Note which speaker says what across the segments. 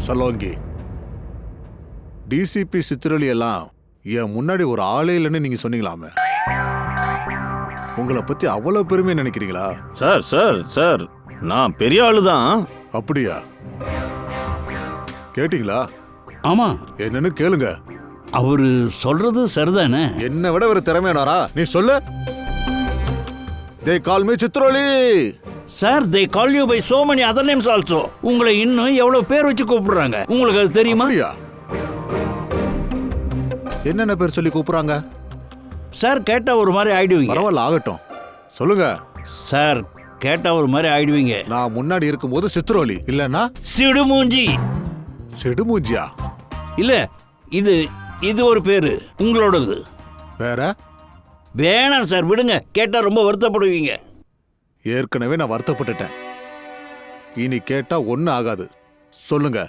Speaker 1: சலோங்கி, TCP சித்திரலி எல்லாம் என் முன்னாடி ஒரு ஆளே இல்லைன்னு நீங்க சொன்னீங்களாமே. உங்களை பத்தி அவ்வளவு பெருமையா நினைக்கிறீங்களா?
Speaker 2: சார் சார் சார் நான் பெரிய ஆளுதான்.
Speaker 1: அப்படியா? கேட்டீங்களா?
Speaker 3: ஆமா,
Speaker 1: என்னன்னு கேளுங்க.
Speaker 3: அவரு சொல்றது சரிதானே?
Speaker 1: என்ன விட ஒரு திறமையானாரா? நீ சொல்லு. They call me Chitroli.
Speaker 3: Sir, they call you by so many other names also. உங்களை இன்னும் எவ்வளவு பேர் வச்சு கூப்பிடுறாங்க, உங்களுக்கு அது தெரியுமா?
Speaker 1: அப்படியா? என்னென்ன பேர் சொல்லி கூப்பிடுறாங்க?
Speaker 3: சார், கேட்டா ஒரு மாதிரி ஆயிடுவீங்க.
Speaker 1: பரவாயில்ல, ஆகட்டும். சொல்லுங்க.
Speaker 3: சார், கேட்டா ஒரு மாதிரி ஆயிடுவீங்க.
Speaker 1: நான் முன்னாடி இருக்கும்போது சித்ரோலி, இல்லன்னா
Speaker 3: சிடுமூஞ்சி.
Speaker 1: சிடுமூஞ்சியா?
Speaker 3: இல்ல, இது இது ஒரு பேரு உங்களோடது.
Speaker 1: வேற?
Speaker 3: வேணாம் சார், விடுங்க. கேட்டா ரொம்ப வருத்தப்படுவீங்க.
Speaker 1: ஏற்கனவே நான் வருத்தப்பட்டுட்டேன். இனி கேட்டா ஒண்ணு ஆகாது. சொல்லுங்க.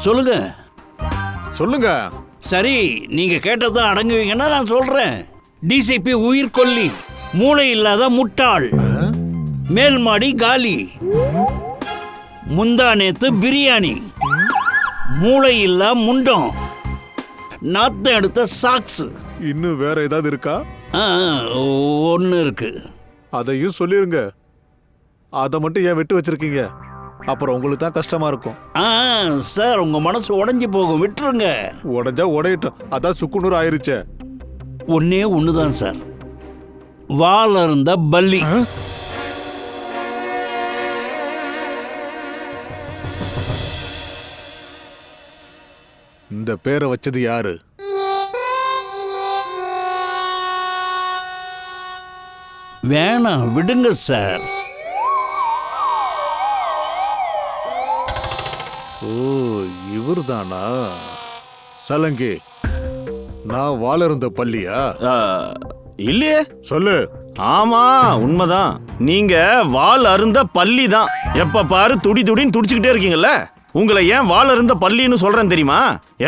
Speaker 3: சொல்லுங்க.
Speaker 1: சொல்லுங்க.
Speaker 3: சரி, நீங்க கேட்டதான் அடங்குவீங்கன்னா நான் சொல்றேன். டிசிபி உயிர் கொல்லி, மூளை இல்லாத முட்டாள், மேல் மாடி காலி, முந்தா நேத்து பிரியாணி, மூளை இல்லா முண்டம், நாத்தம் எடுத்த சாக்ஸ்.
Speaker 1: இன்னும் வேற ஏதாவது இருக்கா?
Speaker 3: ஒன்னு இருக்கு.
Speaker 1: அதையும் சொல்லிருங்க. அதை மட்டும் ஏன் விட்டு வச்சிருக்கீங்க? அப்புறம் உங்களுக்கு தான் கஷ்டமா இருக்கும்.
Speaker 3: சார், உங்க மனசு உடைஞ்சு போகும், விட்டுருங்க.
Speaker 1: உடைஞ்சா உடையட்டும், அதான் சுக்குநூறு ஆயிருச்சே.
Speaker 3: ஒன்னே ஒண்ணுதான் சார், வால் இருந்த பல்லி.
Speaker 1: இந்த பேரை வச்சது யாரு?
Speaker 3: வேணாம், விடுங்க சார்.
Speaker 1: ஓ, இவர் தானா? சலங்கி, நான் வாழருந்த பள்ளியா?
Speaker 2: இல்லையே.
Speaker 1: சொல்லு.
Speaker 2: ஆமா, உண்மைதான். நீங்க வால் அருந்த பள்ளி தான். எப்ப பாரு துடி துடின்னு துடிச்சுக்கிட்டே இருக்கீங்கல்ல. உங்களை ஏன் வால் அருந்த பள்ளின்னு சொல்றேன் தெரியுமா?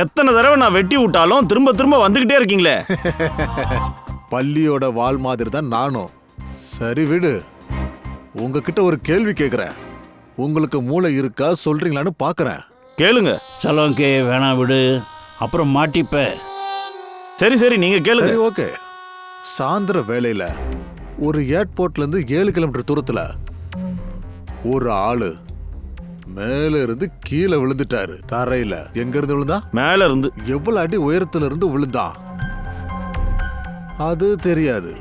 Speaker 2: எத்தனை தடவை நான் வெட்டி விட்டாலும் திரும்ப திரும்ப வந்துகிட்டே இருக்கீங்களே.
Speaker 1: பள்ளியோட வால் மாதிரி தான் நானும். சரி விடு. உங்ககிட்ட ஒரு கேள்வி கேக்குறேன். உங்களுக்கு மூளை இருக்கா சொல்றீங்களான்னு பாக்குறேன்.
Speaker 2: கேளுங்க.
Speaker 3: சலோங்கே, வேணாம், விடு, அப்புறம் மாட்டிப்ப.
Speaker 2: சரி சரி, நீங்க கேளுங்க.
Speaker 1: சரி, ஓகே. சாயந்தர வேளையில ஒரு ஏர்போர்ட்ல இருந்து 7 கிலோமீட்டர் தூரத்துல ஒரு ஆளு மேல இருந்து கீழே விழுந்துட்டாரு. தரையில. எங்க இருந்து விழுந்தா?
Speaker 2: மேல இருந்து.
Speaker 1: எவ்வளவு அடி உயரத்துல இருந்து விழுந்தான் அது தெரியாது.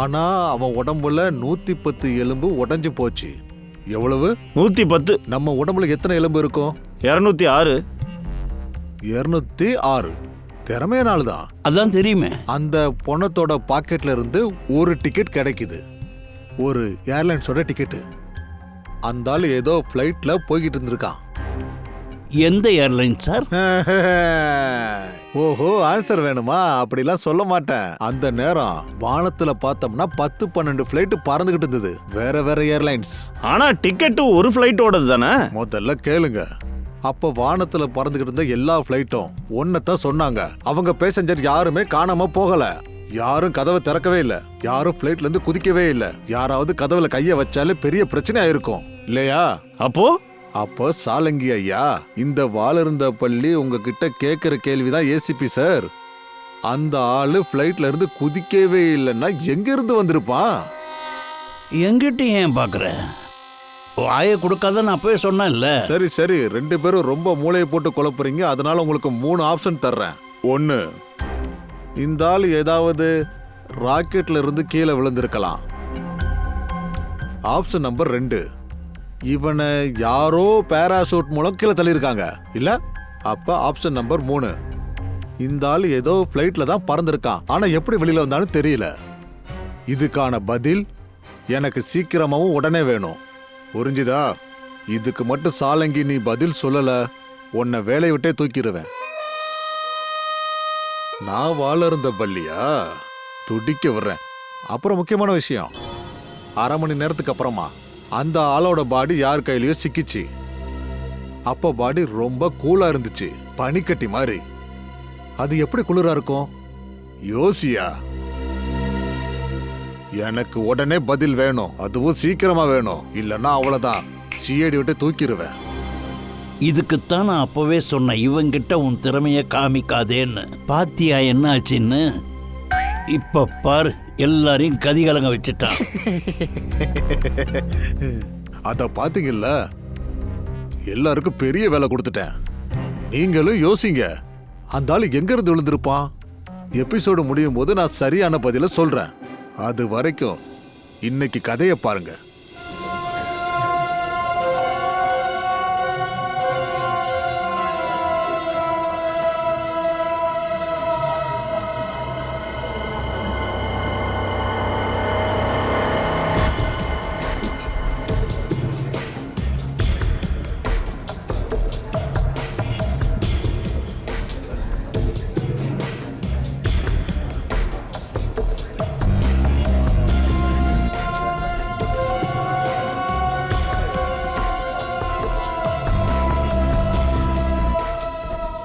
Speaker 1: ஆனா அவன் உடம்புல 110 எலும்பு உடைஞ்சு போச்சு. எவ்வளவு?
Speaker 2: 110.
Speaker 1: நம்ம உடம்புல எத்தனை எலும்பு இருக்கும்?
Speaker 2: 206.
Speaker 1: 206. திறமையான ஆளு தான்.
Speaker 3: அதான் தெரியுமே.
Speaker 1: அந்த பொணத்தோட பாக்கெட்ல இருந்து ஒரு டிக்கெட் கிடைக்குது. ஒரு ஏர்லைன்ஸோட டிக்கெட். அந்த ஆளு ஏதோ ஃபிளைட்ல போய்கிட்டு இருந்திருக்கான்.
Speaker 3: எந்த ஏர்லைன் சார்?
Speaker 1: ஓஹோ, ஆன்சர் வேணுமா? அப்படிலாம் சொல்ல மாட்டேன். அந்த நேரம் வானத்துல பார்த்தோம்னா 10-12 ஃபிளைட் பறந்துகிட்டு இருந்தது. வேற வேற ஏர்லைன்ஸ்.
Speaker 2: ஆனா டிக்கெட் ஒரு ஃபிளைட்டோடது தானே.
Speaker 1: முதல்ல கேளுங்க. அப்ப வானத்துல பறந்துகிட்டு இருந்த எல்லா ஃபிளைட்டும் ஒன்னதான் சொன்னாங்க. அவங்க பேசஞ்சர் யாருமே காணாம போகல. யாரும் கதவை திறக்கவே இல்ல. யாரும் ஃபிளைட்ல இருந்து குதிக்கவே இல்ல. யாராவது கதவுல கைய வச்சாலே பெரிய பிரச்சனை ஆயிருக்கும் இல்லையா? அப்போ சாலங்கி ஐயா, இந்த வாழருந்த பள்ளி உங்ககிட்ட கேக்குற கேள்விதான் ஏசிபி சார். அந்த ஆளு ஃபிளைட்ல இருந்து குதிக்கவே இல்லைன்னா எங்க இருந்து வந்திருப்பான்?
Speaker 3: எங்கிட்ட ஏன் பாக்குற? வாயை கொடுக்காத நான் அப்பவே சொன்னேன்ல.
Speaker 1: சரி சரி, 2 பேரும் ரொம்ப மூளையை போட்டு குழப்புறீங்க. அதனால உங்களுக்கு 3 ஆப்ஷன் தர்றேன். 1, இந்த ஆள் ஏதாவது ராக்கெட்ல இருந்து கீழே விழுந்திருக்கலாம். ஆப்ஷன் நம்பர் 2, இவனை யாரோ பேராசூட் மூலம் கீழே தள்ளியிருக்காங்க. இல்ல, அப்ப ஆப்ஷன் நம்பர் 3, இந்த ஆள் ஏதோ ஃபிளைட்ல தான் பறந்திருக்கான். ஆனா எப்படி வெளியில வந்தாலும் தெரியல. இதுக்கான பதில் எனக்கு சீக்கிரமாவும் உடனே வேணும். புரிஞ்சுதா? இதுக்கு மட்டும் சாலங்கி நீ பதில் சொல்லல, உன்னை வேலையை விட்டே தூக்கிடுவேன். நான் வாழருந்த பள்ளியா? துடிக்க விடுறேன். அப்புறம் முக்கியமான விஷயம், அரை மணி நேரத்துக்கு அப்புறமா அந்த ஆளோட பாடி யார் கையிலயோ சிக்கிச்சு. அப்ப பாடி ரொம்ப கூலா இருந்துச்சு, பனிக்கட்டி மாதிரி. அது எப்படி குளிரா இருக்கும்? யோசியா. எனக்கு உடனே பதில் வேணும், அதுவும் சீக்கிரமா வேணும். இல்லன்னா அவ்வளவுதான், சிஐடி விட்டு தூக்கிடுவேன்.
Speaker 3: இதுக்குத்தான் நான் அப்பவே சொன்னேன், இவங்கிட்ட உன் திறமைய காமிக்காதேன்னு. பாத்தியா என்ன ஆச்சுன்னு? இப்ப பாரு, எல்லாரையும் கதிகலங்க வச்சுட்டான்.
Speaker 1: அத பாத்தீங்கல்ல, எல்லாருக்கும் பெரிய வேலை கொடுத்துட்டேன். நீங்களும் யோசிங்க, அந்த ஆளு எங்க இருந்து விழுந்திருப்பான்? எபிசோடு முடியும் போது நான் சரியான பதில சொல்றேன். அது வரைக்கும் இன்னைக்கு கதையை பாருங்க.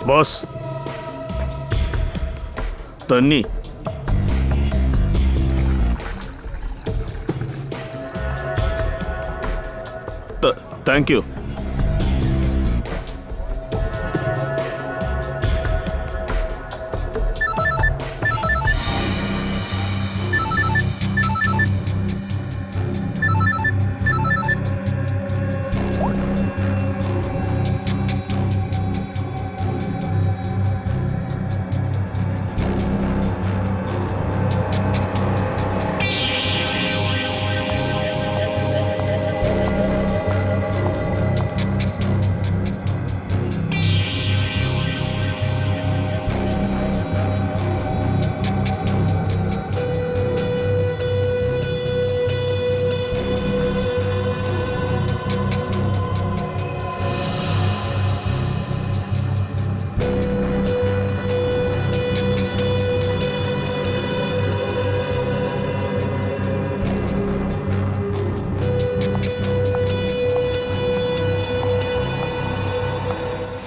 Speaker 2: பாஸ், தண்ணி. தேங்க்யூ.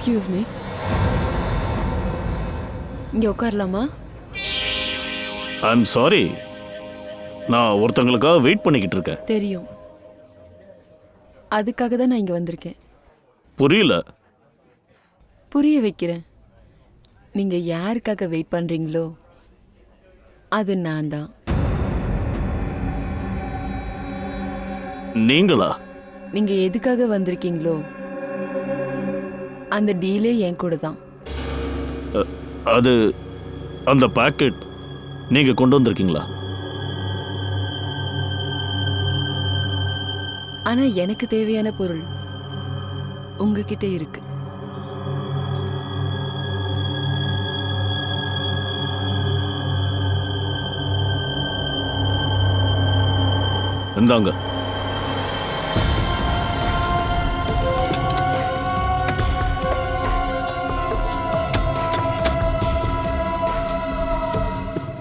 Speaker 4: எக்ஸ்கியூஸ் மீ, இங்கே உட்காரலாமா?
Speaker 2: ஐம் சாரி, நான் ஒருத்தங்களுக்காக வெயிட் பண்ணிக்கிட்டு இருக்கேன்.
Speaker 4: தெரியும், அதுக்காக தான் நான் இங்கே வந்திருக்கேன்.
Speaker 2: புரியல.
Speaker 4: புரிய வைக்கிறேன். நீங்கள் யாருக்காக வெயிட் பண்ணுறீங்களோ அது நான் தான்.
Speaker 2: நீங்களா?
Speaker 4: நீங்கள் எதுக்காக வந்திருக்கீங்களோ அந்த டீலே என் கூட தான்.
Speaker 2: அது அந்த பாக்கெட் நீங்க கொண்டு வந்திருக்கீங்களா?
Speaker 4: ஆனா எனக்கு தேவையான பொருள் உங்ககிட்ட இருக்கு.
Speaker 2: இந்தாங்க.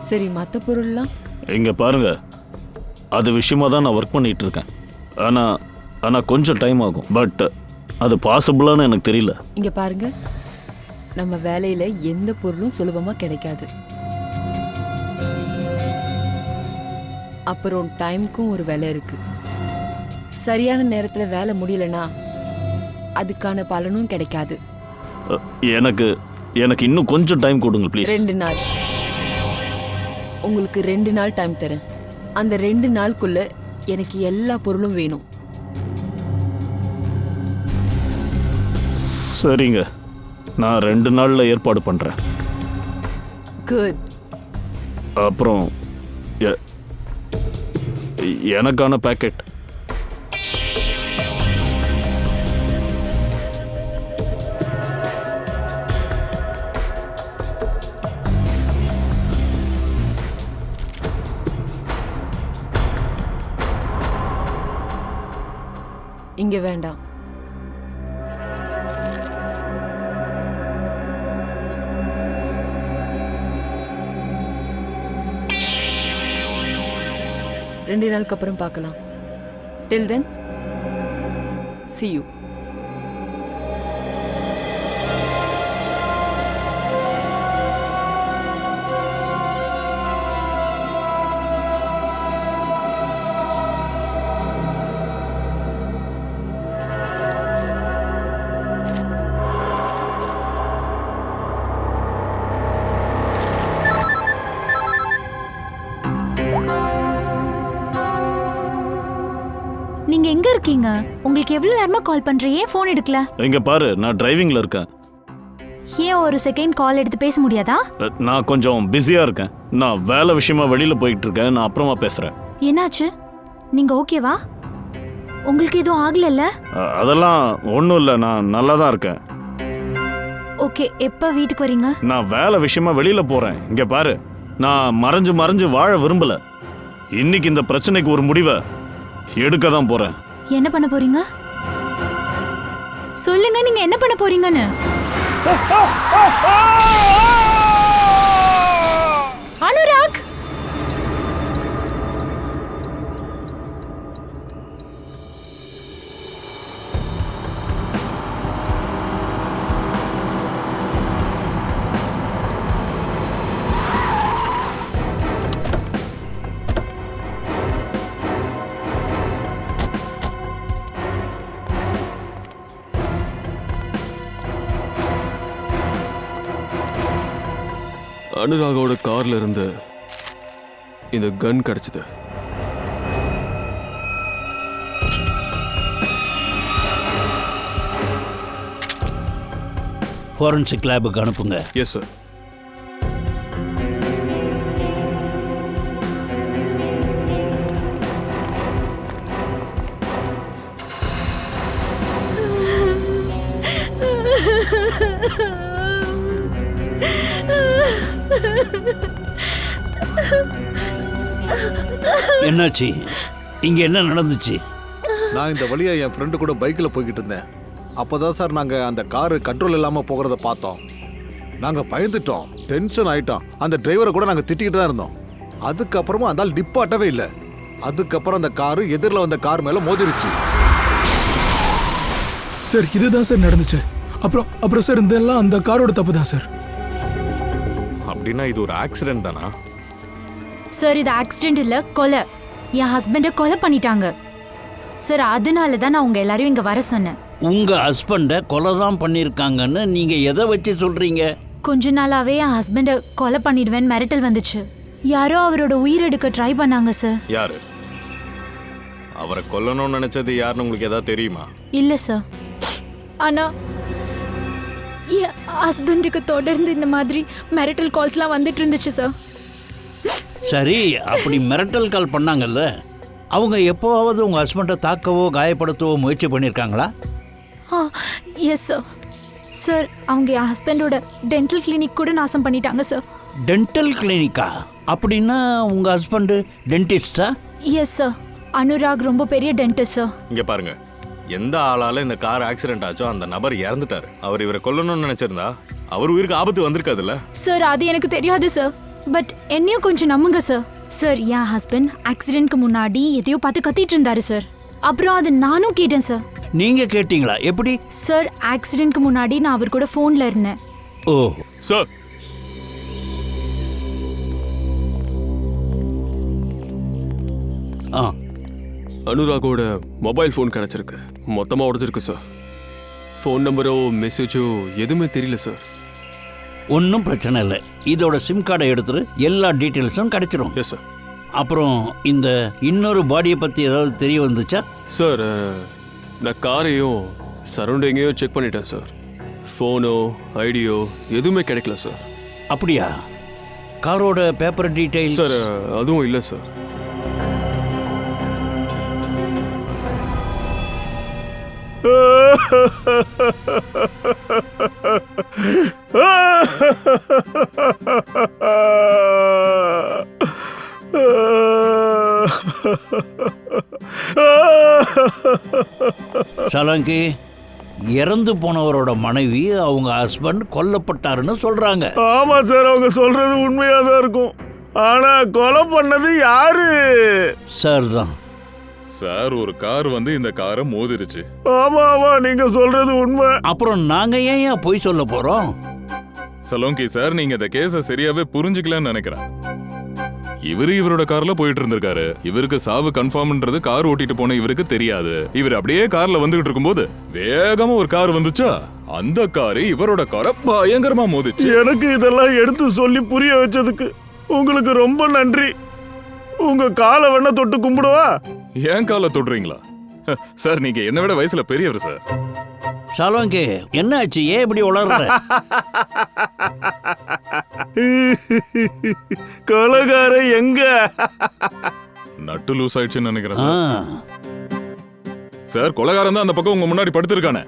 Speaker 4: சரி, மற்ற பொருள்லாம்?
Speaker 2: இங்க பாருங்க, அது விஷயமா தான் நான் ஒர்க் பண்ணிட்டு இருக்கேன். ஆனா கொஞ்சம் டைம் ஆகும். பட் அது பாசிபிளான்னு எனக்கு தெரியல.
Speaker 4: இங்க பாருங்க, நம்ம வேலையில எந்த பொருளும் சுலபமா கிடைக்காது. அப்புறம் டைம்க்கும் ஒரு வேலை இருக்கு. சரியான நேரத்துல வேலை முடியலனா அதுக்கான பலனும் கிடைக்காது.
Speaker 2: எனக்கு இன்னும் கொஞ்சம் டைம் கொடுங்க ப்ளீஸ்.
Speaker 4: 2 நாள். உங்களுக்கு 2 நாள் டைம் தரேன். அந்த 2 நாளுக்குள்ள எனக்கு எல்லா பொருளும் வேணும்.
Speaker 2: சரிங்க, நான் 2 நாள்ல ஏற்பாடு பண்றேன்.
Speaker 4: குட்.
Speaker 2: அப்புறம் எனக்கான பேக்கெட்.
Speaker 4: இங்க வேண்டாம். ரெண்டு நாளுக்கு அப்புறம் பார்க்கலாம். Till then, see you.
Speaker 5: எங்க இருக்கீங்க? உங்களுக்கு எவ்வளவு நேரமா கால் பண்றேன், ஏன் ஃபோன் எடுக்கல?
Speaker 2: இங்க பாரு, நான் டிரைவிங்ல இருக்கேன்.
Speaker 5: ஏன் ஒரு செகண்ட் கால் எடுத்து பேச முடியாதா?
Speaker 2: நான் கொஞ்சம் பிஸியா இருக்கேன். நான் வேலை விஷயமா வெளியில போயிட்டு இருக்கேன். நான் அப்புறமா பேசுறேன்.
Speaker 5: என்னாச்சு? நீங்க ஓகேவா? உங்களுக்கு எதுவும் ஆகலல்ல?
Speaker 2: அதெல்லாம் ஒன்றும் இல்லை, நான் நல்லா தான் இருக்கேன்.
Speaker 5: ஓகே, எப்ப வீட்டுக்கு வரீங்க?
Speaker 2: நான் வேலை விஷயமா வெளியில போறேன். இங்க பாரு, நான் மறைஞ்சு மறைஞ்சு வாழ விரும்பல. இன்னைக்கு இந்த பிரச்சனைக்கு ஒரு முடிவை எடுக்க தான் போறேன்.
Speaker 5: என்ன பண்ண போறீங்க? சொல்லுங்க, நீங்க என்ன பண்ண போறீங்கன்னு. அனுராக்,
Speaker 6: அனுராகோட கார்ல இருந்து இந்த கன் கிடைச்சது.
Speaker 3: ஃபாரன்சிக் லேபுக்கு அனுப்புங்க.
Speaker 6: Yes sir.
Speaker 3: என்னாச்சு? இங்க என்ன நடந்துச்சு?
Speaker 1: நான் இந்த வழியா என் ஃப்ரெண்டு கூட பைக்கில் போய்கிட்டு இருந்தேன். அப்போதான் சார் நாங்கள் அந்த காரு கண்ட்ரோல் இல்லாமல் போகிறத பார்த்தோம். நாங்கள் பயந்துட்டோம், டென்ஷன் ஆயிட்டோம். அந்த டிரைவரை கூட நாங்கள் திட்டிக்கிட்டு தான் இருந்தோம். அதுக்கப்புறமா அந்த ஆள் நிப்பாட்டவே இல்லை. அதுக்கப்புறம் அந்த காரு எதிரில் வந்த கார் மேலே மோதிருச்சு.
Speaker 7: சார் இதுதான் சார் நடந்துச்சு. அப்புறம் சார் இதெல்லாம் அந்த காரோட தப்பு தான் சார்.
Speaker 8: அப்படின்னா இது ஒரு ஆக்சிடென்ட் தானா?
Speaker 5: சார் இது ஆக்சிடென்ட் இல்ல, கொலை. என் ஹஸ்பண்டை கொலை பண்ணிட்டாங்க சார். அதனால தான் நான் உங்க எல்லாரையும் இங்க வர சொன்னேன்.
Speaker 3: உங்க ஹஸ்பண்டை கொலை தான் பண்ணியிருக்காங்கன்னு நீங்க எதை வச்சு சொல்றீங்க?
Speaker 5: கொஞ்ச நாளாவே என் ஹஸ்பண்டை கொலை பண்ணிடுவேன் மிரட்டல் வந்துச்சு. யாரோ அவரோட உயிர் எடுக்க ட்ரை பண்ணாங்க சார்.
Speaker 8: யாரு? அவரை கொல்லணும்னு நினைச்சது யாருன்னு உங்களுக்கு ஏதாவது தெரியுமா?
Speaker 5: இல்ல சார், ஆனா என் ஹஸ்பண்டுக்கு தொடர்ந்து இந்த மாதிரி மிரட்டல் கால்ஸ்லாம் வந்துட்டு இருந்துச்சு சார்.
Speaker 3: சரி, அப்படி மிரட்டல் கால் பண்ணாங்கல்ல, அவங்க எப்போவாவது உங்க ஹஸ்பண்டை தாக்கவோ காயப்படுத்தவோ முயற்சி பண்ணியிருக்காங்களா?
Speaker 5: Yes sir. சார் அவங்க என் ஹஸ்பண்டோட டென்டல் கிளினிக் கூட நாசம் பண்ணிட்டாங்க சார்.
Speaker 3: டென்டல் கிளினிக்கா? அப்படின்னா உங்க ஹஸ்பண்டு டென்டிஸ்டா?
Speaker 5: எஸ் சார், அனுராக் ரொம்ப பெரிய டென்டிஸ்ட் சார்.
Speaker 8: இங்க பாருங்க, எந்த ஆளால இந்த கார் ஆக்சிடென்ட் ஆச்சோ அந்த நபர் இறந்துட்டாரு. அவர் இவரை கொல்லணும்னு நினைச்சிருந்தா அவர் உயிருக்கு ஆபத்து வந்திருக்காதுல்ல?
Speaker 5: சார் அது எனக்கு தெரியாது சார், பட் என்னையும் கொஞ்சம் நம்புங்க சார். சார் என் ஹஸ்பண்ட் ஆக்சிடென்ட்க்கு முன்னாடி எதையோ பார்த்து கத்திட்டு இருந்தாரு சார். அப்புறம் அது நானும் கேட்டேன் சார்.
Speaker 3: நீங்க கேட்டீங்களா? எப்படி?
Speaker 5: சார் ஆக்சிடென்ட்க்கு முன்னாடி நான் அவர் கூட ஃபோன்ல இருந்தேன்.
Speaker 3: ஓ
Speaker 8: சார்,
Speaker 3: ஆ,
Speaker 6: அனுராகோட மொபைல் ஃபோன் கிடைச்சிருக்கு. மொத்தமா உடைஞ்சிருக்கு சார். ஃபோன் நம்பரோ மெசேஜோ எதுவுமே தெரியல சார்.
Speaker 3: ஒன்றும் பிரச்சனை இல்லை. இதோட சிம் கார்டை எடுத்துட்டு எல்லா டீட்டெயில்ஸும் கிடைச்சிரும்.
Speaker 6: Yes sir.
Speaker 3: அப்புறம் இந்த இன்னொரு பாடியை பற்றி ஏதாவது தெரிய வந்துச்சா?
Speaker 6: சார், நான் காரையும் சரௌண்டிங்கையும் செக் பண்ணிட்டேன் சார். ஃபோனோ ஐடியோ எதுவுமே கிடைக்கல சார்.
Speaker 3: அப்படியா? காரோட பேப்பர் டீட்டெயில்ஸ்?
Speaker 6: சார் அதுவும் இல்லை சார்.
Speaker 3: சலங்கி, இறந்து போனவரோட மனைவி அவங்க ஹஸ்பண்ட் கொல்லப்பட்டாருன்னு சொல்றாங்க.
Speaker 2: ஆமா சார், அவங்க சொல்றது உண்மையா தான் இருக்கும். ஆனா கொலை பண்ணது யாரு?
Speaker 3: சார் தான்.
Speaker 8: சார் ஒரு கார் வந்து இந்த காரை மோதிருச்சு.
Speaker 2: ஆமா ஆமா, நீங்க சொல்றது உண்மை.
Speaker 3: அப்புறம் நாங்க ஏன் பொய் சொல்ல போறோம்?
Speaker 8: சலோங்கி சார், நீங்க இந்த கேஸ சரியாவே புரிஞ்சுக்கலன்னு நினைக்கிறேன். இவரோட கார்ல போயிட்டு இருந்திருக்காரு. இவருக்கு சாவு கன்ஃபார்ம்ன்றது கார் ஓட்டிட்டு போன இவருக்கு தெரியாது. இவர் அப்படியே கார்ல வந்துகிட்டு இருக்கும்போது வேகமா ஒரு கார் வந்துச்சா, அந்த காரு இவரோட காரை பயங்கரமா மோதிச்சு.
Speaker 2: எனக்கு இதெல்லாம் எடுத்து சொல்லி புரிய வச்சதுக்கு உங்களுக்கு ரொம்ப நன்றி. உங்க காலை வேணா தொட்டு கும்பிடுவா?
Speaker 8: ஏன் காலை தொடுறீங்களா? சார் நீங்க என்ன விட வயசுல பெரியவர் சார்.
Speaker 3: சாலோங்கே என்ன ஆச்சு? ஏன் இப்படி உளர்ற?
Speaker 2: கொலகார எங்க?
Speaker 8: நட்டு லூஸ் ஆயிடுச்சுன்னு நினைக்கிறேன்
Speaker 3: ஆ,
Speaker 8: சார். சார் கொலகாரன் தான் அந்த பக்கம் உங்க முன்னாடி படுத்திருக்கானே.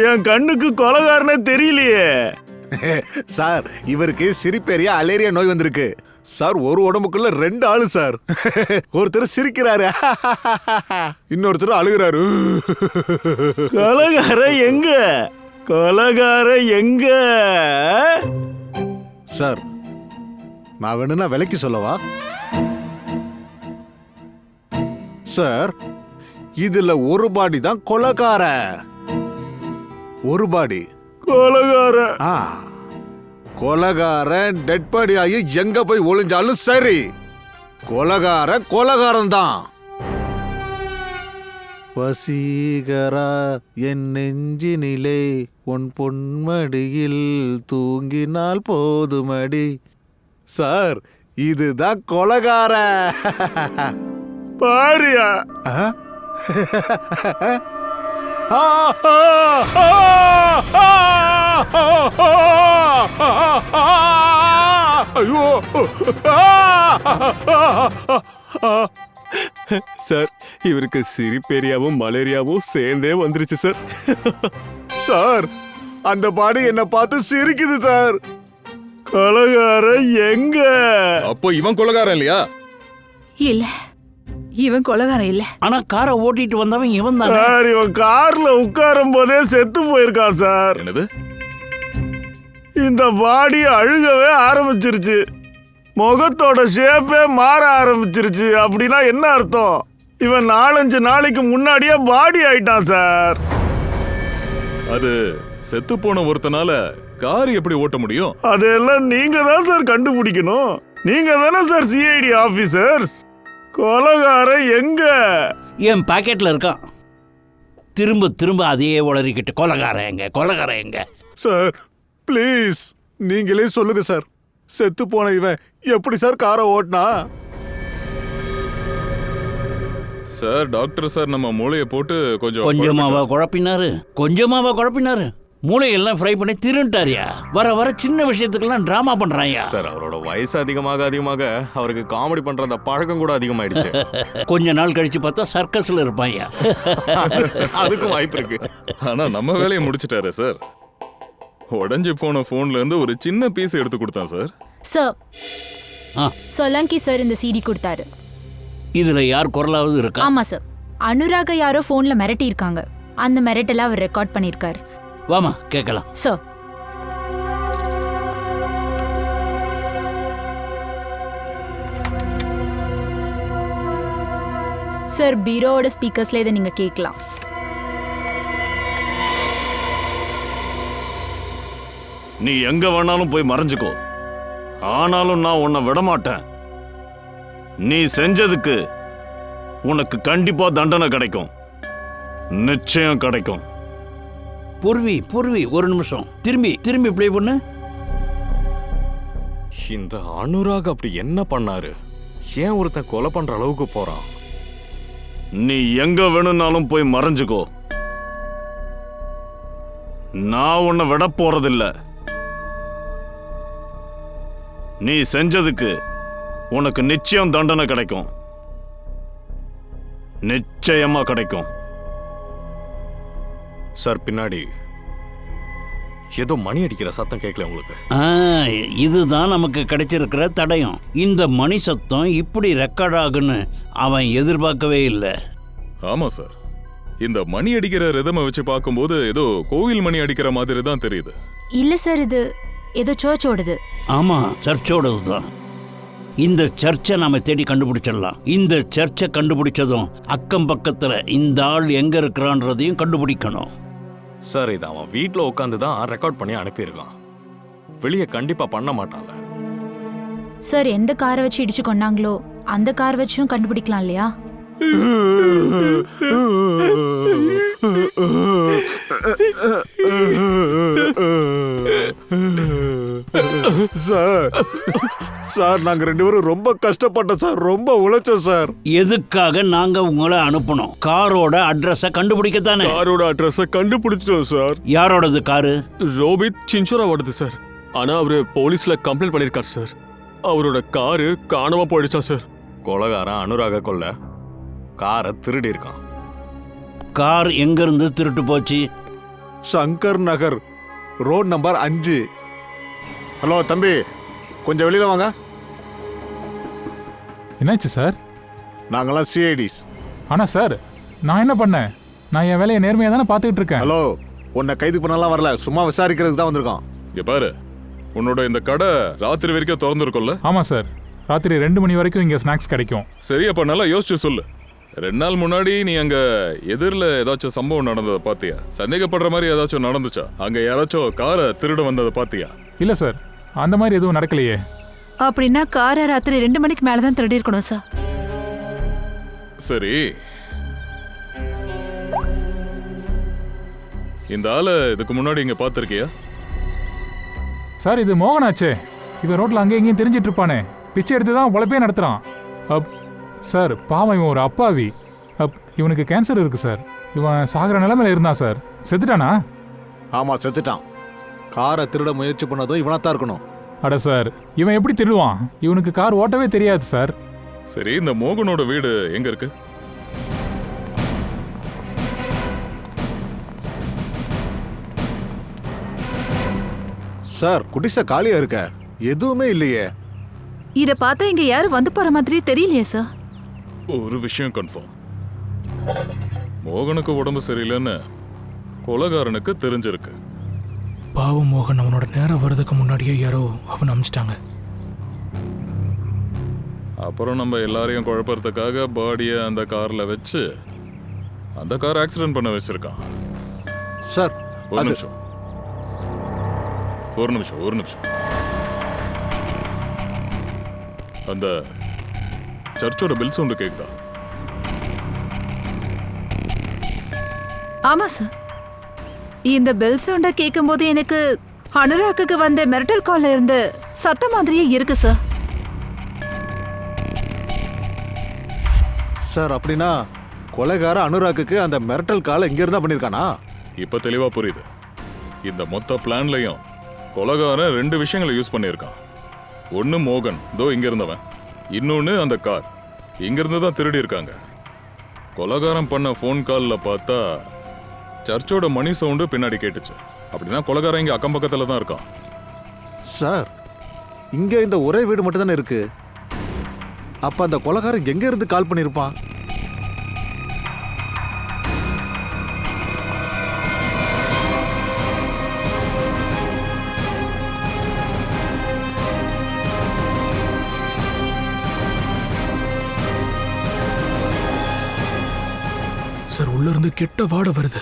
Speaker 2: என் கண்ணுக்கு கொலகாரனே தெரியலையே.
Speaker 1: சார் இவருக்கு சிரிப்பேறியா அலேரியா நோய் வந்திருக்கு சார். ஒரு உடம்புக்குள்ள 2 ஆளு சார். ஒருத்தர் சிரிக்கிறாரு, இன்னொருத்தர் அழுகிறாரு.
Speaker 2: கொலகார எங்க? கொலகார எங்க?
Speaker 1: சார் நான் வேணும்னா விலைக்கு சொல்லவா சார்? இதுல ஒரு பாடி தான் கொலகார. ஒரு பாடி
Speaker 2: கொலகார.
Speaker 1: கொலகாரன் டெட் பாடி ஆகி எங்க போய் ஒளிஞ்சாலும் சரி, கொலகாரன் தான். வசீகரா என் நெஞ்சினிலே உன் பொன்மடியில் தூங்கினால் போதுமடி. சார் இதுதான் கொலகார.
Speaker 2: பாரியா?
Speaker 1: ஐயோ
Speaker 6: சார் இவருக்கு சிரிப்பேரியாவும் மலேரியாவும் சேர்ந்தே வந்துருச்சு சார்.
Speaker 1: சார் அந்த பாடி என்ன பார்த்து சிரிக்குது சார்.
Speaker 2: கொலகார எங்க?
Speaker 8: அப்போ இவன் கொலகாரன் இல்லையா?
Speaker 4: இல்ல, இவன் கொலகாரன் இல்ல.
Speaker 3: ஆனா காரை ஓட்டிட்டு வந்தவன் இவன் தான்.
Speaker 2: சார் இவன் கார்ல உட்காரும் போதே செத்து போயிருக்கான் சார்.
Speaker 8: என்னது?
Speaker 2: இந்த பாடி அழுகவே ஆரம்பிச்சிருச்சு, முகத்தோட ஷேப்பே மாற ஆரம்பிச்சிருச்சு. அப்படின்னா என்ன அர்த்தம்? இவன் 4-5 நாளைக்கு முன்னாடியே பாடி ஆயிட்டான் சார்.
Speaker 8: அது செத்து போன ஒருத்தனால கார் எப்படி ஓட்ட முடியும்?
Speaker 2: அதெல்லாம் நீங்க தான் சார் கண்டுபிடிக்கணும். நீங்க தானே சார் சிஐடி ஆபீசர்ஸ். கொலகார எங்க?
Speaker 3: என் பாக்கெட்ல இருக்கான். திரும்ப திரும்ப அதையே உளறிக்கிட்டு கொலகார எங்க, கொலகார எங்க?
Speaker 1: சார் ப்ளீஸ் நீங்களே சொல்லுங்க சார். செத்து போன இவன் எப்படி சார் காரை ஓட்டினா?
Speaker 8: சார் டாக்டர் சார் நம்ம மூளையை போட்டு
Speaker 3: கொஞ்சமாவா குழப்பினாரு. மூளையெல்லாம் ஃப்ரை பண்ணி திருண்டாரியா. வர வர சின்ன விஷயத்துக்கெல்லாம் டிராமா பண்றாயா.
Speaker 6: சார் அவரோட வயசு அதிகமாக அவருக்கு காமெடி பண்ற அந்த பழக்கம் கூட அதிகமாயிடுச்சு.
Speaker 3: கொஞ்ச நாள் கழிச்சு பார்த்தா சர்க்கஸ்ல இருப்பாயா.
Speaker 6: அதுக்கும் வாய்ப்பு இருக்கு.
Speaker 8: ஆனா நம்ம வேலையை முடிச்சிட்டாரு சார். உடஞ்சி போன போன்ல இருந்து ஒரு சின்ன பீஸ் எடுத்து கொடுத்தான் சார்.
Speaker 5: சார்
Speaker 3: ஆ.
Speaker 5: சொலங்கி சார் இந்த சிடி கொடுத்தாரு.
Speaker 3: இதுல யார் குரலாவது இருக்கா?
Speaker 5: ஆமா சார், அனுராக யாரோ போன்ல மிரட்டி இருக்காங்க. அந்த மிரட்டல அவர் ரெக்கார்ட் பண்ணிருக்காரு.
Speaker 3: வாமா கேட்கலாம்.
Speaker 5: சார் சார் பீரோவோட ஸ்பீக்கர்ஸ்ல இதை நீங்க கேட்கலாம்.
Speaker 2: நீ எங்க வேணாலும் போய் மறைஞ்சுக்கோ, ஆனாலும் நான் உன்னை விடமாட்டேன். நீ செஞ்சதுக்கு உனக்கு கண்டிப்பா தண்டனை கிடைக்கும், நிச்சயம் கிடைக்கும்.
Speaker 3: பூர்வி ஒரு நிமிஷம் திரும்பி ப்ளே பண்ணு.
Speaker 6: இந்த அனுராக் அப்படி என்ன பண்ணாரு? ஏன் ஒருத்தன் கொலை பண்ற அளவுக்கு போறான்?
Speaker 2: நீ எங்க வேணும்னாலும் போய் மறைஞ்சுக்கோ, நான் உன்னை விட போறதில்ல. நீ செஞ்சதுக்கு உனக்கு நிச்சயம் தண்டனை கிடைக்கும், நிச்சயமா கிடைக்கும்.
Speaker 6: சார் பின்னாடி ஏதோ மணி அடிக்கிற சத்தம் கேட்கல உங்களுக்கு?
Speaker 3: இதுதான் நமக்கு கிடைச்சிருக்கிற தடயம். இந்த மணி சத்தம் இப்படி ரெக்கார்ட் ஆகுன்னு அவன் எதிர்பார்க்கவே இல்லை.
Speaker 8: ஆமா சார், இந்த மணி அடிக்கிற ரிதமை வச்சு பார்க்கும்போது ஏதோ கோவில் மணி அடிக்கிற மாதிரி தான் தெரியுது.
Speaker 5: இல்ல சார், இது ஏதோ சர்ச்சோடது.
Speaker 3: ஆமா, சர்ச்சோடது தான். இந்த சர்ச்சை நாம தேடி கண்டுபிடிச்சிடலாம். இந்த சர்ச்சை கண்டுபிடிச்சதும் அக்கம் பக்கத்துல இந்த ஆள் எங்க இருக்கிறான்றதையும் கண்டுபிடிக்கணும்.
Speaker 6: சார் இது அவன் வீட்டில் உட்காந்து தான் ரெக்கார்ட் பண்ணி அனுப்பியிருக்கான். வெளியே கண்டிப்பா பண்ண மாட்டாங்க.
Speaker 5: சார் எந்த காரை வச்சு இடிச்சு கொண்டாங்களோ அந்த கார் வச்சும் கண்டுபிடிக்கலாம் இல்லையா?
Speaker 1: சார் சார் நாங்க 2 பேரும் ரொம்ப கஷ்டப்பட்டோம் சார், ரொம்ப உழைச்சோம் சார்.
Speaker 3: எதுக்காக நாங்க உங்களை அனுப்பணும்? காரோட அட்ரஸ கண்டுபிடிக்கத்தானே.
Speaker 6: காரோட அட்ரஸ கண்டுபிடிச்சிட்டோம் சார்.
Speaker 3: யாரோடது காரு?
Speaker 6: ரோபித் சின்சோராவோடது சார். ஆனா அவரு போலீஸ்ல கம்ப்ளைண்ட் பண்ணிருக்காரு சார். அவரோட காரு காணாம போயிடுச்சா சார்.
Speaker 9: கொலகாரன் அனுராக கொல்ல காரை திருடி இருக்கான்.
Speaker 3: கார் எங்க இருந்து திருட்டு போச்சு?
Speaker 1: சங்கர் நகர் ரோட் நம்பர் 5. ஹலோ தம்பி, கொஞ்சம் வெளியில வாங்க.
Speaker 7: என்னாச்சு சார்?
Speaker 1: நாங்கெல்லாம் சிஐடிஸ்.
Speaker 7: ஆனா சார், நான் என்ன பண்ணேன்? நான் என் வேலையை நேர்மையா தானே பார்த்துக்கிட்டு இருக்கேன்.
Speaker 1: ஹலோ, உன்னை கைது பண்ணலாம் வரல, சும்மா விசாரிக்கிறதுக்கு தான் வந்திருக்கோம்.
Speaker 8: இங்க பாரு, உன்னோட இந்த கடை ராத்திரி வரைக்கும் திறந்துருக்கும்ல?
Speaker 7: ஆமா சார், ராத்திரி 2 மணி வரைக்கும் இங்க ஸ்நாக்ஸ் கிடைக்கும்.
Speaker 8: சரி, அப்ப நல்லா யோசிச்சு சொல்லு. 2 நாள் முன்னாடி நீ அங்க எதிரில் ஏதாச்சும் சம்பவம் நடந்ததை பாத்தியா? சந்தேகப்படுற மாதிரி ஏதாச்சும் நடந்துச்சா? அங்க யாராச்சும் காரை திருட வந்ததை பாத்தியா?
Speaker 7: இல்ல சார், அந்த மாதிரி எதுவும் நடக்கலையே.
Speaker 10: அப்படின்னா காரை ராத்திரி 2 மணிக்கு மேலதான் திருடி இருக்கணும் சார்.
Speaker 8: சரி, இந்த ஆளை இதுக்கு முன்னாடி இங்க பாத்திருக்கியா?
Speaker 7: சார், இது மோகனாச்சே. இவன் ரோட்ல அங்கே இங்கேயும் தெரிஞ்சிட்டு இருப்பானே. பிச்சை எடுத்து தான் உழைப்பே நடத்துறான். சார், பாவம், இவன் ஒரு அப்பாவி. இவனுக்கு கேன்சர் இருக்கு சார். இவன் சாகிற நிலைமையில இருந்தான் சார். செத்துட்டானா?
Speaker 1: ஆமா, செத்துட்டான். காரை திருட முயற்சி பண்ணதும் இவனாத்தான் இருக்கணும்.
Speaker 7: அட சார், இவன் எப்படி திருடுவான்? இவனுக்கு கார் ஓட்டவே தெரியாது சார்.
Speaker 8: சரி, இந்த மோகனோட வீடு எங்க இருக்கு?
Speaker 1: சார், குடிசை காலியா இருக்க, எதுவுமே இல்லையே.
Speaker 10: இத பார்த்தா இங்க யாரும் வந்து போற மாதிரி தெரியலையே சார்.
Speaker 8: ஒரு விஷயம் கன்ஃபார்ம், மோகனுக்கு உடம்பு சரியில்லைன்னு கொலகாரனுக்கு தெரிஞ்சிருக்கு.
Speaker 7: பாவம் மோகன், அவனோட நேரம் வர்றதுக்கு முன்னாடியே யாரோ அவன் அமிச்சிட்டாங்க.
Speaker 8: அப்புறம் நம்ம எல்லாரையும் குழப்பறதுக்காக பாடியை அந்த கார்ல வச்சு அந்த கார் ஆக்சிடென்ட் பண்ண வச்சிருக்கான்.
Speaker 1: சார்,
Speaker 8: ஒரு நிமிஷம். அந்த சர்ச்சோட பெல் சவுண்ட் கேக்குதா?
Speaker 10: ஆமா சார், இந்த பெல் சவுண்ட கேட்கும் போது எனக்கு அனுராக்கு வந்த மிரட்டல் கால்ல இருந்து சத்தம் மாதிரியே இருக்கு சார்.
Speaker 1: சார், அப்படின்னா கொலைகார அனுராக்கு அந்த மிரட்டல் காலை இங்க இருந்தா பண்ணிருக்கானா?
Speaker 8: இப்ப தெளிவா புரியுது. இந்த மொத்த பிளான்லயும் கொலகாரன் 2 விஷயங்களை யூஸ் பண்ணியிருக்கான். ஒன்னு மோகன், தோ இங்க இருந்தவன். இன்னொன்னு அந்த கார், இங்க இருந்து தான் திருடி இருக்காங்க. கொலகாரம் பண்ண ஃபோன் கால்ல பார்த்தா சர்ச்சோட மணி சவுண்டு பின்னாடி கேட்டுச்சு. அப்படின்னா கொலகாரன் இங்க அக்கம் பக்கத்துல தான் இருக்கான்.
Speaker 1: சார், இங்க இந்த ஒரே வீடு மட்டும் தானே இருக்கு. அப்ப அந்த கொலைகாரன் எங்க இருந்து கால் பண்ணிருப்பான்?
Speaker 7: சார், உள்ள இருந்து கெட்ட வாடை வருது.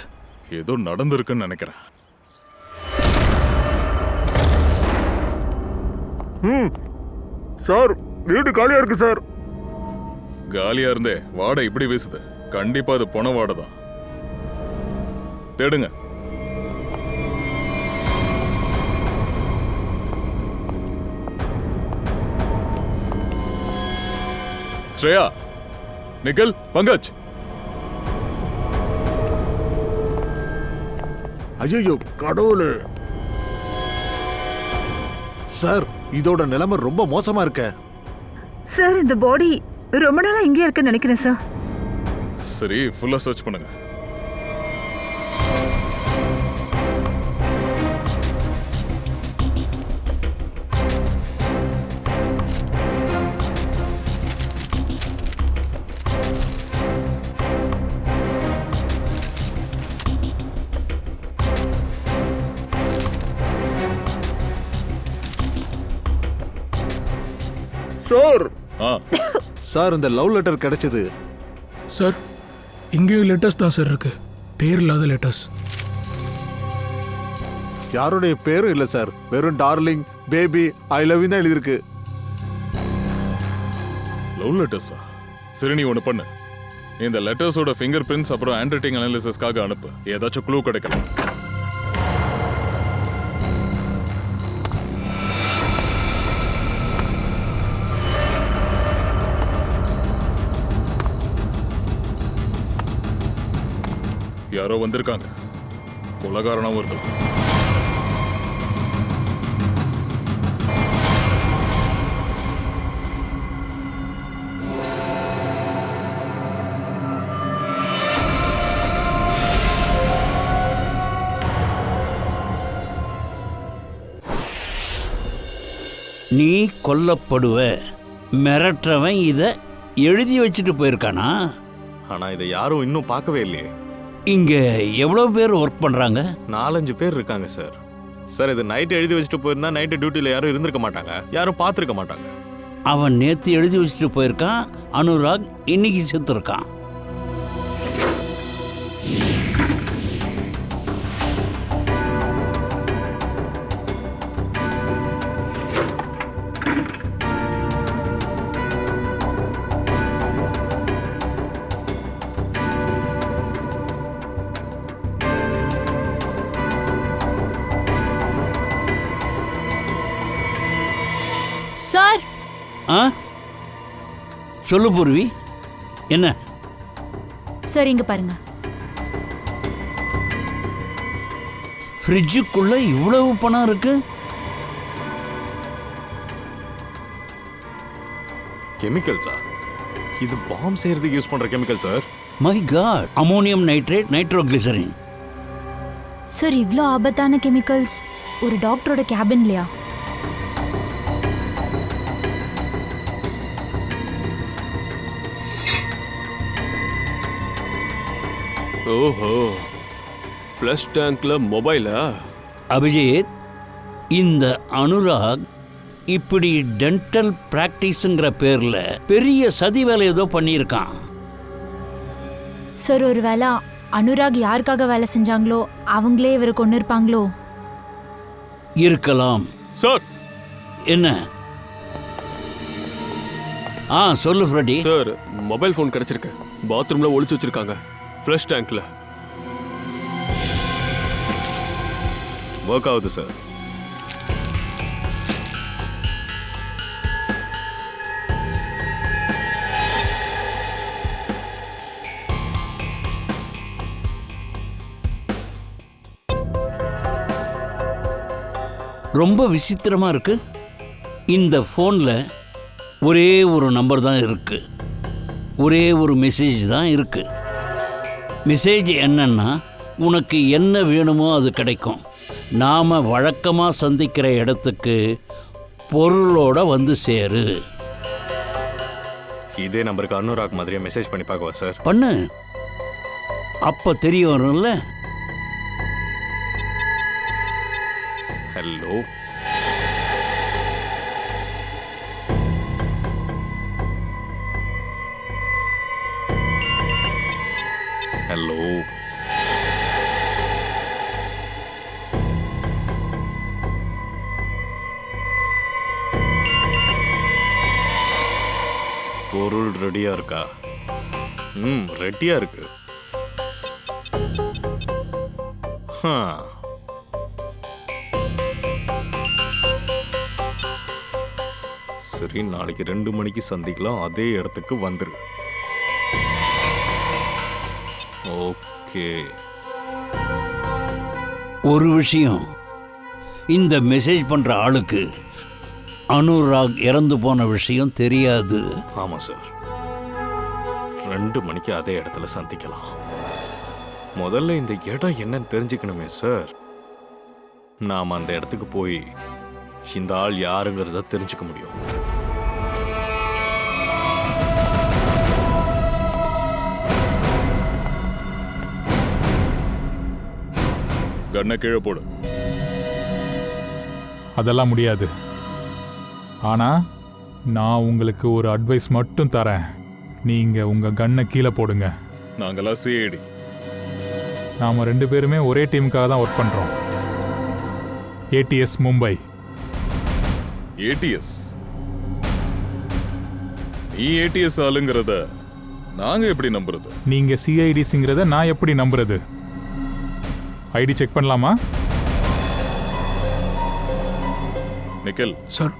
Speaker 8: ஏதோ நடந்திருக்குன்னு நினைக்கிறேன்.
Speaker 1: சார், வீடு காலியா இருக்கு சார்.
Speaker 8: காலியா இருந்தே வாடை இப்படி வீசுது. கண்டிப்பா அது பொண வாடை தான். தேடுங்க. ஸ்ரேயா, நிக்கல், பங்கஜ்.
Speaker 1: ஐயோ கடவுளே! சார், இதோட நிலைமை ரொம்ப மோசமா இருக்க.
Speaker 10: சார், இந்த பாடி ரொம்ப நாளா இங்கே இருக்குன்னு நினைக்கிறேன் சார்.
Speaker 8: சரி, ஃபுல்லா சர்ச் பண்ணுங்க.
Speaker 1: சார்,
Speaker 8: ஆ,
Speaker 1: சார், இந்த லவ் லெட்டர் கிடைச்சது.
Speaker 7: சார், இங்கேயும் லெட்டர்ஸ் தான் சார் இருக்கு. பேர் இல்லாத லெட்டர்ஸ்.
Speaker 1: யாருடைய பேரும் இல்ல சார். வெறும் darling, baby, I love you தான் எழுதிருக்கு.
Speaker 8: லவ் லெட்டர்ஸா? சரி, நீ ஒன்று பண்ணு. இந்த லெட்டர்ஸோட ஃபிங்கர் பிரிண்ட்ஸ் அப்புறம் ஹேண்ட் ரைட்டிங் அனாலிசிஸ்க்காக அனுப்பு. ஏதாச்சும் க்ளூ கிடைக்கலாம். யாரோ வந்திருக்காங்க. கொலகாரனாவும் இருக்கலாம்.
Speaker 3: நீ கொல்லப்படுவ மிரட்டுறவன் இதை எழுதி வச்சுட்டு போயிருக்கானா?
Speaker 9: ஆனா இதை யாரும் இன்னும் பார்க்கவே இல்லையே.
Speaker 3: இங்க எவ்வளோ பேர் ஒர்க் பண்றாங்க?
Speaker 9: 4-5 பேர் இருக்காங்க சார். சார் இது நைட்டு எழுதி வச்சுட்டு போயிருந்தா நைட்டு டியூட்டியில் யாரும் இருந்திருக்க மாட்டாங்க, யாரும் பார்த்துருக்க மாட்டாங்க.
Speaker 3: அவன் நேத்து எழுதி வச்சுட்டு போயிருக்கான். அனுராக் இன்னைக்கு செத்துருக்கான்.
Speaker 5: சார்
Speaker 3: ஆ சொல்லு பூர்வி, என்ன?
Speaker 5: சார் இங்க பாருங்க.
Speaker 3: ஃப்ரிட்ஜுக்குள்ள இவ்வளவு பணம் இருக்கு?
Speaker 9: கெமிக்கல்ஸா? இது பாம் செய்யறதுக்கு யூஸ் பண்ற chemical sir.
Speaker 3: My god, ammonium nitrate, nitroglycerin.
Speaker 5: Sir இவ்ளோ ஆபத்தான கெமிக்கல்ஸ் ஒரு டாக்டரோட கேபின்லயா?
Speaker 6: ஓஹோ, ஃப்ளஷ் டேங்க்ல மொபைலா?
Speaker 3: அபிஜித், இந்த அனுராக் இப்படி டென்டல் பிராக்டிஸ்ங்கிற பேர்ல பெரிய சதி வேலை ஏதோ பண்ணியிருக்கான்.
Speaker 5: சார் ஒருவேளை அனுராக் யாருக்காக வேலை செஞ்சாங்களோ அவங்களே இவரை கொண்டு இருப்பாங்களோ?
Speaker 3: இருக்கலாம்.
Speaker 6: சார்
Speaker 3: என்ன? சொல்லு ஃப்ரெடி.
Speaker 6: சார் மொபைல் ஃபோன் கிடைச்சிருக்கு. பாத்ரூம்ல ஒளிச்சு வச்சிருக்காங்க, ஃப்ளஷ் டேங்க்ல.
Speaker 9: ஒர்க் ஆகுது சார்.
Speaker 3: ரொம்ப விசித்திரமா இருக்கு. இந்த ஃபோனில் ஒரே ஒரு நம்பர் தான் இருக்கு, ஒரே ஒரு மெசேஜ் தான் இருக்கு. மெசேஜ் என்னன்னா, உனக்கு என்ன வேணுமோ அது கிடைக்கும். நாம் வழக்கமாக சந்திக்கிற இடத்துக்கு பொருளோட வந்து சேரு.
Speaker 9: இதே நம்பருக்கு அனுராக் மாதிரியே மெசேஜ் பண்ணி பார்க்கவா சார்?
Speaker 3: பண்ணு, அப்போ தெரிய வரும்ல.
Speaker 9: ஹலோ, ஹலோ, பொருள் ரெடியா இருக்கா? ரெடியா இருக்கு. சரி, நாளைக்கு 2 மணிக்கு சந்திக்கலாம். அதே இடத்துக்கு வந்துரு. ஓகே.
Speaker 3: ஒரு விஷயம், இந்த மெசேஜ் பண்ணுற ஆளுக்கு அனுராக் இறந்து போன விஷயம் தெரியாது.
Speaker 9: ஆமாம் சார், 2 மணிக்கு அதே இடத்துல சந்திக்கலாம். முதல்ல இந்த இடம் என்னன்னு தெரிஞ்சுக்கணுமே சார். நாம் அந்த இடத்துக்கு போய் இந்த ஆள் யாருங்கிறத தெரிஞ்சுக்க முடியும்.
Speaker 8: கண்ணை கீழே போடு.
Speaker 7: அதெல்லாம் முடியாது. ஆனா நான் உங்களுக்கு ஒரு அட்வைஸ் மட்டும் தரேன். நீங்க உங்க கண்ணை கீழே போடுங்க.
Speaker 8: நாங்கெல்லாம் சிஐடி.
Speaker 7: நாம 2 பேருமே ஒரே டீமுக்காக தான் ஒர்க் பண்றோம். ஏடிஎஸ் மும்பை.
Speaker 8: ஏடிஎஸ்? நீ ஏடிஎஸ் ஆளுங்கிறத நாங்க எப்படி நம்புறது?
Speaker 7: நீங்க சிஐடிஸ்ங்கிறத நான் எப்படி நம்புறது? ஐடி செக் பண்ணலாமா?
Speaker 8: நிக்கில்
Speaker 6: சார்.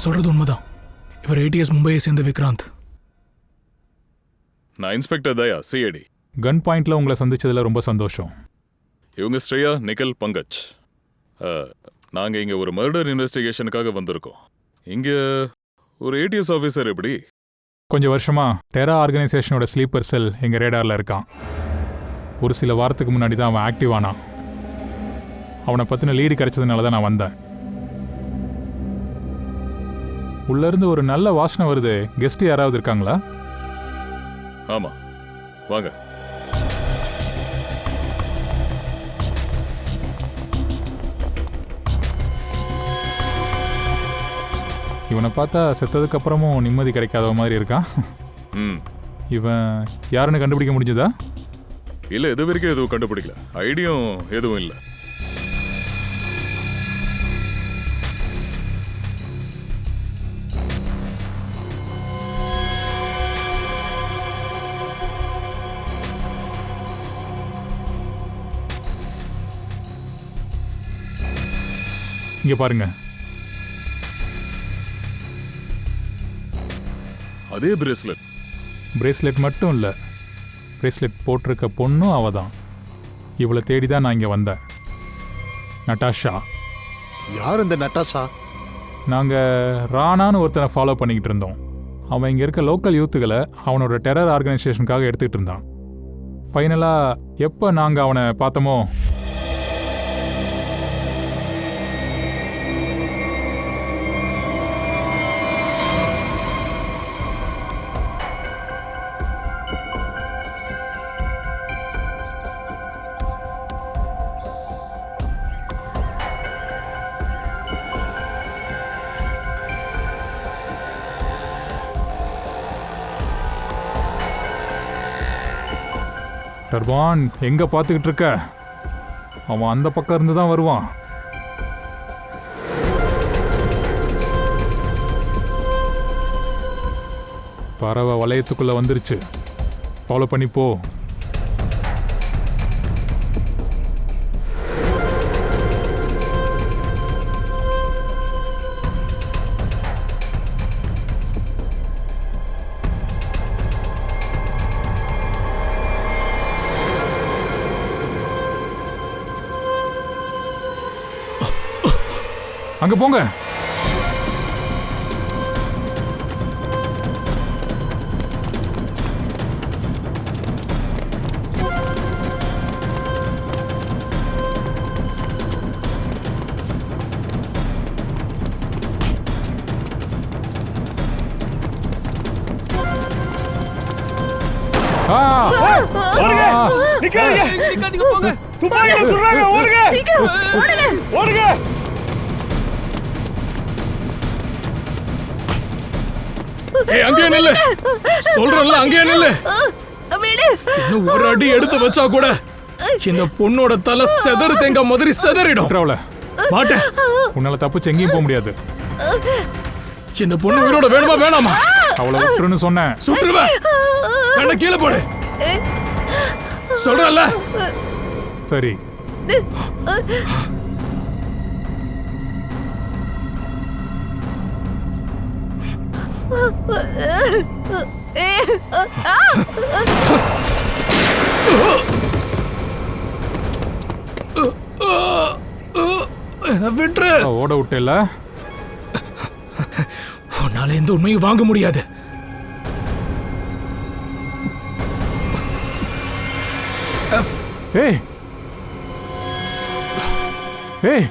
Speaker 11: சொல்றது உண்மைதான். இவர் ஏடிஎஸ் மும்பையை சேர்ந்த விக்ராந்த்.
Speaker 8: நான் இன்ஸ்பெக்டர் தயா, சிஐடி.
Speaker 7: கன் பாயிண்ட்ல உங்களை சந்திச்சதுல ரொம்ப சந்தோஷம்.
Speaker 8: இவங்க ஸ்ரேயா, நிக்கல், பங்கஜ். நாங்கள் இங்கே ஒரு மர்டர் இன்வெஸ்டிகேஷனுக்காக வந்திருக்கோம். இங்கே ஒரு ஏடிஎஸ் ஆஃபீஸர் எப்படி?
Speaker 7: கொஞ்சம் வருஷமா டெரா ஆர்கனைசேஷனோட ஸ்லீப்பர் செல் எங்கள் ரேடாரில் இருக்கான். ஒரு சில வாரத்துக்கு முன்னாடி தான் அவன் ஆக்டிவ் ஆனான். அவனை பற்றின லீடு கிடைச்சதுனால தான் நான் வந்தேன். உள்ளேருந்து ஒரு நல்ல வாசனை வருது. கெஸ்ட் யாராவது இருக்காங்களா?
Speaker 8: ஆமாம், வாங்க.
Speaker 7: இவனை பார்த்தா செத்ததுக்கு அப்புறமும் நிம்மதி கிடைக்காத மாதிரி இருக்கான். இவன் யாருன்னு கண்டுபிடிக்க முடிஞ்சதா?
Speaker 8: இல்லை, இது வரைக்கும் எதுவும் கண்டுபிடிக்கல. ஐடியும் எதுவும் இல்லை.
Speaker 7: இங்கே பாருங்க.
Speaker 8: அதே பிரேஸ்லெட்.
Speaker 7: பிரேஸ்லெட் மட்டும் இல்லை, பிரேஸ்லெட் போட்டிருக்க பொண்ணும் அவ தான். இவளை தேடி தான் நான் இங்கே வந்தேன். நட்டாஷா.
Speaker 1: யார் இந்த நட்டாஷா?
Speaker 7: நாங்கள் ராணான்னு ஒருத்தனை ஃபாலோ பண்ணிக்கிட்டு இருந்தோம். அவன் இங்கே இருக்க லோக்கல் யூத்துகளை அவனோட டெரர் ஆர்கனைசேஷனுக்காக எடுத்துக்கிட்டு இருந்தான். ஃபைனலாக எப்போ நாங்கள் அவனை பார்த்தோமோ டர்பான் எங்கே பார்த்துக்கிட்டு இருக்க? அவன் அந்த பக்கம் இருந்து தான் வருவான். பறவை வளையத்துக்குள்ளே வந்துருச்சு. ஃபாலோ பண்ணி போ. அங்க போங்க.
Speaker 11: அங்கேயே நில்லு. சொல்றேன்ல, அங்கேயே நில்லு. இன்னும் ஒரு அடி எடுத்து வச்சா கூட இந்த பொண்ணோட தலை செதறு தேங்காய் மாதிரி செதறிடும்.
Speaker 7: மாட்டேன். உன்னால தப்பிச்சு எங்கேயும் போக முடியாது.
Speaker 11: இந்த பொண்ணு உயிரோட வேணுமா வேணாமா?
Speaker 7: அவளை விட்டுருன்னு சொன்னேன்.
Speaker 11: சுட்டுருவேன். வேணா கீழே போடு. சொல்றேன்ல.
Speaker 7: சரி.
Speaker 11: விட்டுரு.
Speaker 7: ஓட விட்டல.
Speaker 11: உன்னால எந்த உண்மையும் வாங்க முடியாது.
Speaker 7: ஏய் ஏய்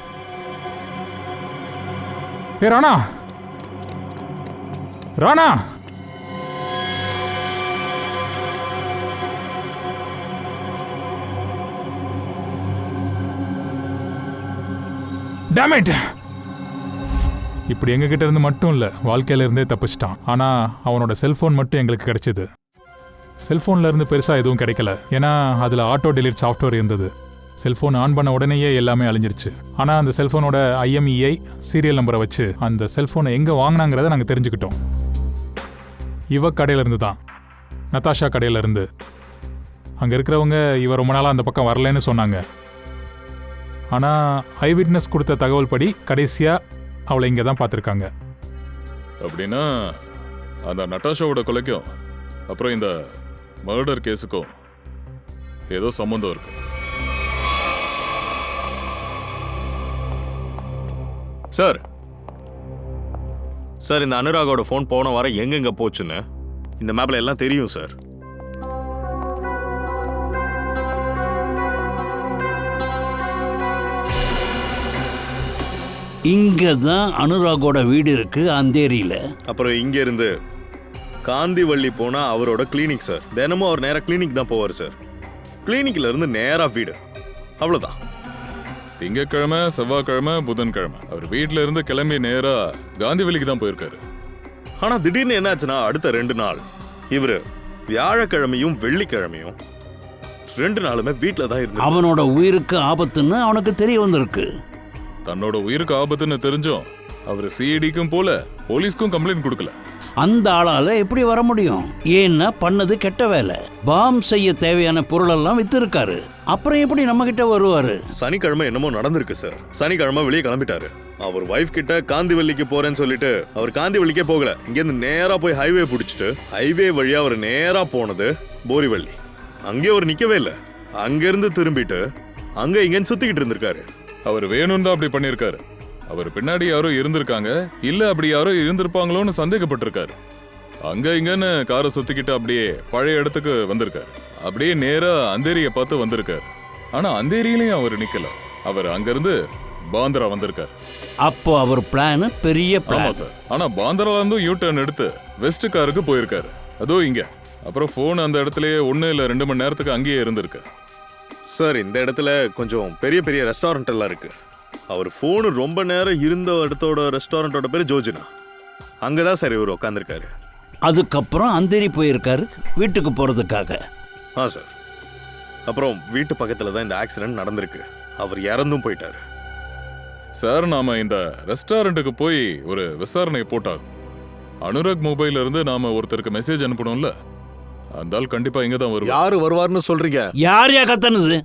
Speaker 7: ஏ ராணா, ராணா. Damn it! இப்படி எங்ககிட்ட இருந்து மட்டும் இல்லை, வாழ்க்கையில இருந்தே தப்பிச்சிட்டான். ஆனால் அவனோட செல்ஃபோன் மட்டும் எங்களுக்கு கிடைச்சிது. செல்ஃபோனில் இருந்து பெருசாக எதுவும் கிடைக்கல, ஏன்னா அதில் ஆட்டோ டெலிட் சாஃப்ட்வேர் இருந்தது. செல்ஃபோன் ஆன் பண்ண உடனேயே எல்லாமே அழிஞ்சிருச்சு. ஆனால் அந்த செல்ஃபோனோட IMEI சீரியல் நம்பரை வச்சு அந்த செல்ஃபோனை எங்கே வாங்கினாங்கிறத நாங்கள் தெரிஞ்சுக்கிட்டோம். இவ கடையிலேருந்து தான், நதாஷா கடையிலேருந்து. அங்கே இருக்கிறவங்க இவ ரொம்ப நாளாக அந்த பக்கம் வரலன்னு சொன்னாங்க. ஆனால் ஐவிட்னஸ் கொடுத்த தகவல் படி கடைசியாக அவளை இங்கே தான் பார்த்துருக்காங்க.
Speaker 8: அப்படின்னா அந்த நட்டாஷாவோட கொலைக்கும் அப்புறம் இந்த மர்டர் கேஸுக்கும் ஏதோ சம்மந்தம் இருக்கு.
Speaker 9: சார் சார் இந்த அனுராகோட ஃபோன் போன வாரம் எங்கெங்க போச்சுன்னு இந்த மேப்ல எல்லாம் தெரியும் சார்.
Speaker 3: இங்கே தான் அனுராகோட வீடு இருக்கு அந்தேரியில்.
Speaker 9: அப்புறம் இங்க இருந்து காந்திவள்ளி போனா அவரோட கிளினிக் சார். தினமும் அவர் நேரா கிளினிக் தான் போவார் சார். கிளினிக்ல இருந்து நேரா வீடு, அவ்வளவுதான்.
Speaker 8: திங்கக்கிழமை, செவ்வாய்க்கிழமை, புதன்கிழமை அவர் வீட்டுல இருந்து கிளம்பி நேரா காந்திவெளிக்கு தான் போயிருக்காரு.
Speaker 9: ஆனா திடீர்னு என்னாச்சுன்னா அடுத்த 2 நாள் இவரு வியாழக்கிழமையும் வெள்ளிக்கிழமையும் 2 நாளுமே வீட்டில் தான் இருந்தார்.
Speaker 3: அவனோட உயிருக்கு ஆபத்துன்னு அவனுக்கு தெரிய வந்திருக்கு.
Speaker 8: தன்னோட உயிருக்கு ஆபத்துன்னு தெரிஞ்சும் அவர் சிஐடிக்கும் போல போலீஸ்க்கும் கம்ப்ளைண்ட் கொடுக்கல.
Speaker 3: அந்த ஆளால எப்படி வர முடியும்? ஏன்னா பண்ணது கெட்ட வேலை. பாம் செய்ய தேவையான பொருளெல்லாம் வித்திருக்காரு. அப்புறம் எப்படி நம்ம கிட்ட வருவாரு?
Speaker 9: சனிக்கிழமை என்னமோ நடந்திருக்கு சார். சனிக்கிழமை வெளியே கிளம்பிட்டாரு. அவர் வைஃப் கிட்ட காந்திவள்ளிக்கு போறேன்னு சொல்லிட்டு அவர் காந்திவள்ளிக்கே போகல. இங்கேருந்து நேரா போய் ஹைவே பிடிச்சிட்டு ஹைவே வழியா அவர் நேரா போனது போரிவள்ளி. அங்கேயே அவர் நிக்கவே இல்லை. அங்கிருந்து திரும்பிட்டு அங்க இங்கன்னு சுத்திக்கிட்டு இருந்திருக்காரு.
Speaker 8: அவர் வேணும்னு தான் அப்படி பண்ணியிருக்காரு. அவர் பின்னாடி யாரோ இருந்திருக்காங்க, இல்ல அப்படி யாரோ இருந்திருப்பாங்களோன்னு சந்தேகப்பட்டிருக்காரு. அங்க இங்கன்னு காரை சுத்திக்கிட்டு அப்படியே பழைய இடத்துக்கு வந்திருக்காரு. அப்படியே நேரா அந்தேரியை பார்த்து வந்திருக்காரு. ஆனா அந்தேரியிலையும் அவர் நிக்கல. அவர் அங்கிருந்து பாந்திரா வந்திருக்காரு.
Speaker 3: அப்போ அவர் பிளான் பெரிய
Speaker 8: ஆமா
Speaker 3: பிளான்
Speaker 8: சார். ஆனா பாந்திரால இருந்தும் யூ டர்ன் எடுத்து வெஸ்ட் காருக்கு போயிருக்காரு. அதோ இங்க. அப்புறம் போன் அந்த இடத்துலயே 1 இல்ல 2 மணி நேரத்துக்கு அங்கேயே இருந்திருக்கு.
Speaker 9: சார் இந்த இடத்துல கொஞ்சம் பெரிய பெரிய ரெஸ்டாரண்ட் எல்லாம் இருக்கு. அவர் ஃபோனு ரொம்ப நேரம் இருந்த இடத்தோட ரெஸ்டாரண்டோட பேர் ஜோஜினா. அங்கதான் சார் இவர் உட்காந்துருக்காரு.
Speaker 3: அதுக்கப்புறம் அந்தேரி போயிருக்காரு வீட்டுக்கு போறதுக்காக.
Speaker 9: சார் அப்புறம் வீட்டு பக்கத்துல தான் இந்த ஆக்சிடென்ட் நடந்திருக்கு. அவர் இறந்தும் போயிட்டாரு.
Speaker 8: சார் நாம இந்த ரெஸ்டாரண்ட்டுக்கு போய் ஒரு விசாரணை போட்டாங்க. அனுராக் மொபைல்ல இருந்து நாம ஒருத்தருக்கு மெசேஜ் அனுப்பணும்ல, அந்த ஆள் கண்டிப்பா இங்க தான் வருவார்.
Speaker 1: யாரு வருவார்னு சொல்றீங்க?
Speaker 3: யார் யா கத்தனது?